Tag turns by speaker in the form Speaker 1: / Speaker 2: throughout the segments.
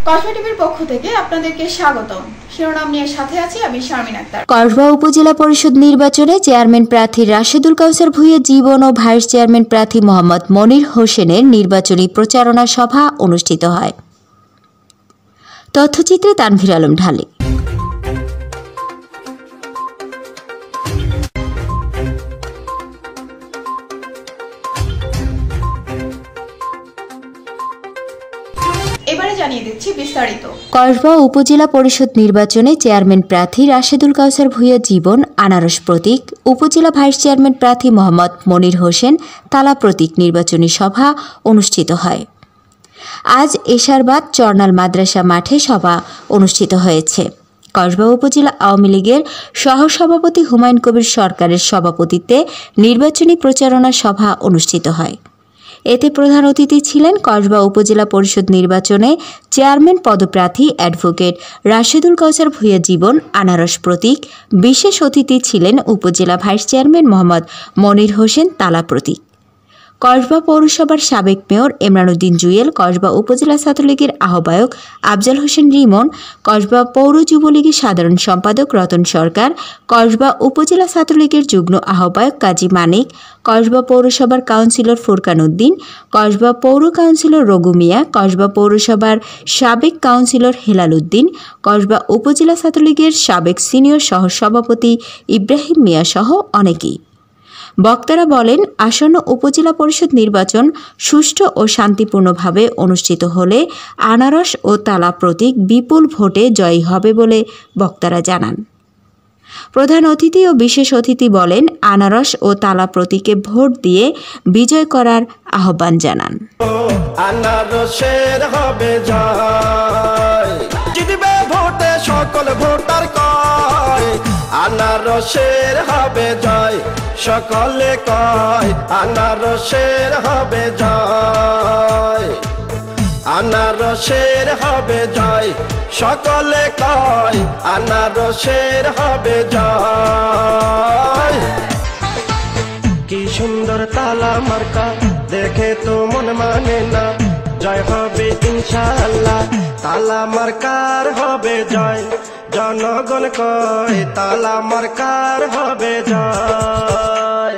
Speaker 1: কসবা টিভির পক্ষ থেকে আপনাদেরকে স্বাগতম। শিরোনাম নিয়ে সাথে আছি আমি শারমিন আক্তার।
Speaker 2: কসবা উপজেলা পরিষদ নির্বাচনে চেয়ারম্যান প্রার্থী রাশেদুল কাউসার ভূঁইয়া জীবন ও ভাইস চেয়ারম্যান প্রার্থী মোহাম্মদ মনির হোসেনের নির্বাচনী প্রচারণা সভা অনুষ্ঠিত হয়। তথ্যচিত্রে তানভীর আলম ঢালি।
Speaker 1: এবারে জানিয়ে দিচ্ছি বিস্তারিত।
Speaker 2: কসবা উপজেলা পরিষদ নির্বাচনে চেয়ারম্যান প্রার্থী রাশেদুল কাউসার ভূঁইয়া জীবন আনারস প্রতীক, উপজেলা ভাইস চেয়ারম্যান প্রার্থী মোহাম্মদ মনির হোসেন তালা প্রতীক নির্বাচনী সভা অনুষ্ঠিত হয়। আজ এশারবাদ চরনাল মাদ্রাসা মাঠে সভা অনুষ্ঠিত হয়েছে। কসবা উপজেলা আওয়ামী লীগের সহসভাপতি হুমায়ুন কবির সরকারের সভাপতিত্বে নির্বাচনী প্রচারণা সভা অনুষ্ঠিত হয়। এতে প্রধান অতিথি ছিলেন কসবা উপজেলা পরিষদ নির্বাচনে চেয়ারম্যান পদপ্রার্থী অ্যাডভোকেট রাশেদুল কাউসার ভূঁইয়া জীবন আনারস প্রতীক। বিশেষ অতিথি ছিলেন উপজেলা ভাইস চেয়ারম্যান মোহাম্মদ মনির হোসেন তালা প্রতীক। কসবা পৌরসভার সাবেক মেয়র ইমরান উদ্দিন জুয়েল, কসবা উপজেলা ছাত্রলীগের আহ্বায়ক আফজাল হোসেন রিমন, কসবা পৌর যুবলীগের সাধারণ সম্পাদক রতন সরকার, কসবা উপজেলা ছাত্রলীগের যুগ্ম আহ্বায়ক কাজী মানিক, কসবা পৌরসভার কাউন্সিলর ফুরকান উদ্দিন, কসবা পৌর কাউন্সিলর রঘু মিয়া, কসবা পৌরসভার সাবেক কাউন্সিলর হেলাল উদ্দিন, কসবা উপজেলা ছাত্রলীগের সাবেক সিনিয়র সহসভাপতি ইব্রাহিম মিয়া সহ অনেকেই। বক্তারা বলেন, আসন্ন উপজেলা পরিষদ নির্বাচন সুষ্ঠু ও শান্তিপূর্ণভাবে অনুষ্ঠিত হলে আনারস ও তালা প্রতীক বিপুল ভোটে জয়ী হবে বলে বক্তারা জানান। প্রধান অতিথি ও বিশেষ অতিথি বলেন, আনারস ও তালা প্রতীকে ভোট দিয়ে বিজয় করার আহ্বান জানান।
Speaker 3: আনারসের হবে জয়, জিতবে ভোটে সকল ভোটার কয়, আনারসের হবে জয়, সকলে কয় আনারসের হবে জয়, আনারসের হবে জয়, সকলে কয় আনারসের হবে জয়। কি সুন্দর তালা মার্কা দেখে তো মন মানে না, জয় হবে ইনশাআল্লাহ, তালা মার্কার হবে জয়, জনগণ কয় তালা মার্কার হবে জয়।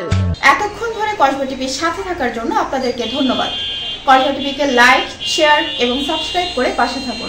Speaker 1: এতক্ষণ ধরে কসবা টিভির সাথে থাকার জন্য আপনাদেরকে ধন্যবাদ। কসবা টিভিকে লাইক, শেয়ার এবং সাবস্ক্রাইব করে পাশে থাকুন।